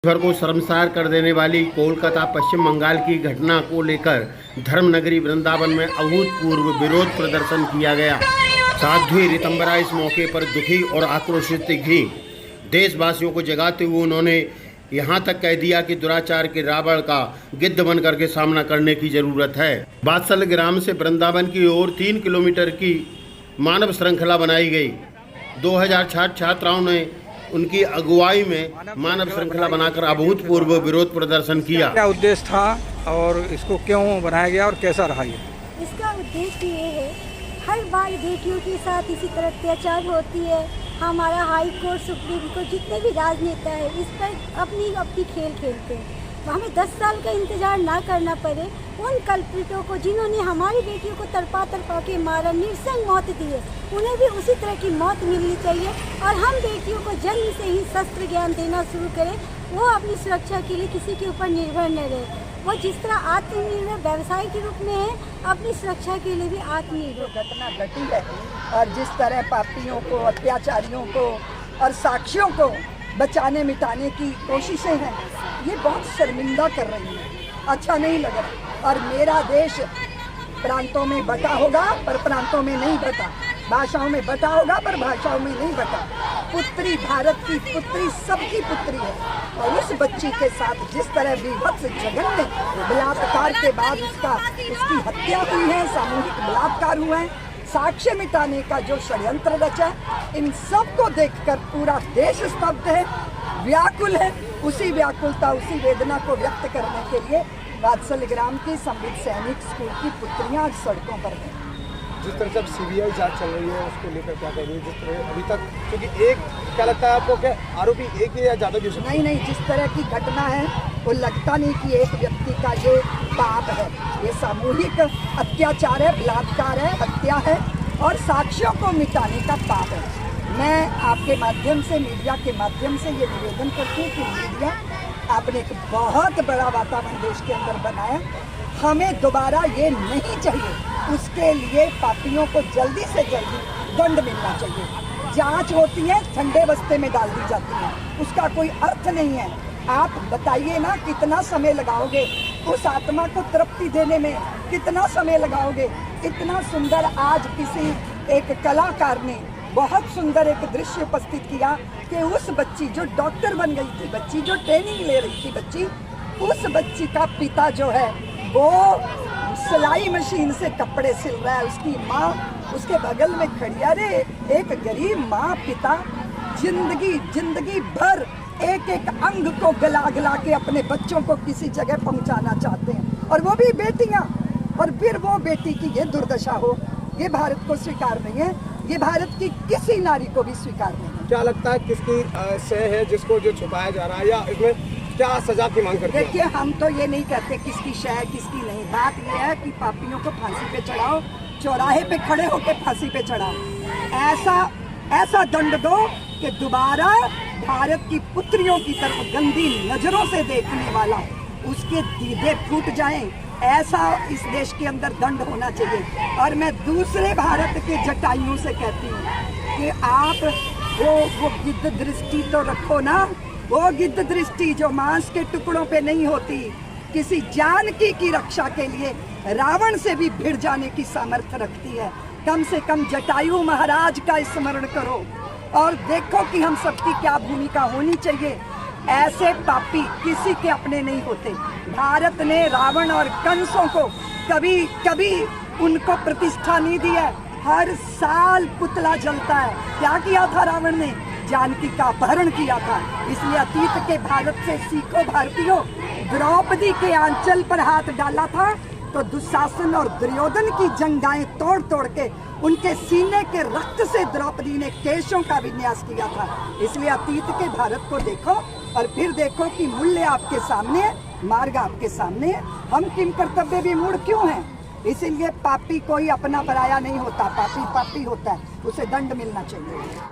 भर को शर्मसार कर देने वाली कोलकाता पश्चिम बंगाल की घटना को लेकर धर्मनगरी वृंदावन में अभूतपूर्व विरोध प्रदर्शन किया गया। साध्वी ऋतंबरा इस मौके पर दुखी और आक्रोशित थी। देशवासियों को जगाते हुए उन्होंने यहां तक कह दिया कि दुराचार के रावण का गिद्ध बन करके सामना करने की जरूरत है। बात्सल ग्राम से वृंदावन की ओर 3 किलोमीटर की मानव श्रृंखला बनाई गई। 2000 छात्राओं ने उनकी अगुवाई में मानव श्रृंखला बनाकर अभूतपूर्व विरोध प्रदर्शन किया। क्या उद्देश्य था और इसको क्यों बनाया गया और कैसा रहा ये? इसका उद्देश्य ये है, हर बार बेटियों के साथ इसी तरह अत्याचार होती है। हमारा हाई कोर्ट, सुप्रीम कोर्ट, जितने भी राजनेता है इस पर अपनी खेल खेलते हैं। हमें 10 साल का इंतजार ना करना पड़े। उन कल्प्रिटों को जिन्होंने हमारी बेटियों को तड़पा के मारा, निरसंग मौत दी है, उन्हें भी उसी तरह की मौत मिलनी चाहिए। और हम बेटियों को जन्म से ही शस्त्र ज्ञान देना शुरू करें। वो अपनी सुरक्षा के लिए किसी के ऊपर निर्भर न रहे। वो जिस तरह आत्मनिर्भर व्यवसाय के रूप में है, अपनी सुरक्षा के लिए भी आत्मनिर्भर। घटना घटी है और जिस तरह पापियों को, अत्याचारियों को और साक्षियों को बचाने मिटाने की कोशिशें हैं, ये बहुत शर्मिंदा कर रही है। अच्छा नहीं लग रहा। और मेरा देश प्रांतों में बटा होगा पर प्रांतों में नहीं बटा, भाषाओं में बटा होगा पर भाषाओं में नहीं बटा। पुत्री, भारत की पुत्री सबकी पुत्री है। और उस बच्ची के साथ जिस तरह विभत्स जघन्य बलात्कार के बाद उसकी हत्या हुई है, सामूहिक बलात्कार हुआ है, साक्ष्य मिटाने का जो षड्यंत्र रचा, इन सब को देखकर पूरा देश स्तब्ध है, व्याकुल है। उसी व्याकुलता, उसी वेदना को व्यक्त करने के लिए बात्सल ग्राम की संविद सैनिक स्कूल की पुत्रियां आज सड़कों पर हैं। जिस तरह से अब सीबीआई जांच चल रही है उसको लेकर क्या कह रही है? जिस तरह अभी तक, क्योंकि एक क्या लगता है आपको, क्या आरोपी एक ही या ज़्यादा भी? नहीं, जिस तरह की घटना है वो लगता नहीं कि एक व्यक्ति का ये पाप है। ये सामूहिक अत्याचार है, बलात्कार है, हत्या है और साक्ष्यों को मिटाने का पाप है। मैं आपके माध्यम से, मीडिया के माध्यम से ये निवेदन करती हूँ कि मीडिया, आपने एक बहुत बड़ा वातावरण देश के अंदर बनाया, हमें दोबारा ये नहीं चाहिए। उसके लिए पापियों को जल्दी से जल्दी दंड मिलना चाहिए। जांच होती है, ठंडे बस्ते में डाल दी जाती है, उसका कोई अर्थ नहीं है। आप बताइए ना, कितना समय लगाओगे उस आत्मा को तृप्ति देने में, कितना समय लगाओगे? इतना सुंदर आज किसी एक कलाकार ने बहुत सुंदर एक दृश्य उपस्थित किया कि उस बच्ची जो डॉक्टर बन गई थी, बच्ची जो ट्रेनिंग ले रही थी, बच्ची, उस बच्ची का पिता जो है वो सिलाई मशीन से कपड़े सिल रहा है, उसकी माँ उसके बगल में खड़ी। अरे एक गरीब माँ पिता जिंदगी भर एक अंग को गला के अपने बच्चों को किसी जगह पहुंचाना चाहते हैं, और वो भी बेटियां। और फिर वो बेटी की ये दुर्दशा हो, ये भारत को स्वीकार नहीं है, ये भारत की किसी नारी को भी स्वीकार नहीं है। क्या लगता है किसकी शय है जिसको जो छुपाया जा रहा है, या इसमें क्या सजा की मांग करते हैं? देखिए, हम तो ये नहीं कहते किसकी शय है किसकी नहीं। बात यह है कि पापियों को फांसी पे चढ़ाओ, चौराहे पे खड़े होकर फांसी पे चढ़ाओ। ऐसा दंड दो कि दोबारा भारत की पुत्रियों की तरफ गंदी नजरों से देखने वाला उसके दीदे फूट जाएं। ऐसा इस देश के अंदर दंड होना चाहिए। और मैं दूसरे भारत के जटाइयों से कहती हूँ कि आप वो गिद्ध दृष्टि तो रखो ना, वो गिद्ध दृष्टि जो मांस के टुकड़ों पे नहीं होती, किसी जानकी की रक्षा के लिए रावण से भी भिड़ जाने की सामर्थ्य रखती है। कम से कम जटायु महाराज का स्मरण करो और देखो कि हम सबकी क्या भूमिका होनी चाहिए। ऐसे पापी किसी के अपने नहीं होते। भारत ने रावण और कंसों को कभी उनको प्रतिष्ठा नहीं दी है। हर साल पुतला जलता है। क्या किया था रावण ने? जानकी का अपहरण किया था। इसलिए अतीत के भारत से सीखो भारतीयों। द्रौपदी के आंचल पर हाथ डाला था तो दुशासन और दुर्योधन की जंगाएं तोड़ के उनके सीने के रक्त से द्रौपदी ने केशों का विन्यास किया था। इसलिए अतीत के भारत को देखो और फिर देखो कि मूल्य आपके सामने है, मार्ग आपके सामने है। हम किम कर्तव्य विमूढ़ क्यों हैं? इसीलिए पापी कोई अपना पराया नहीं होता। पापी होता है, उसे दंड मिलना चाहिए।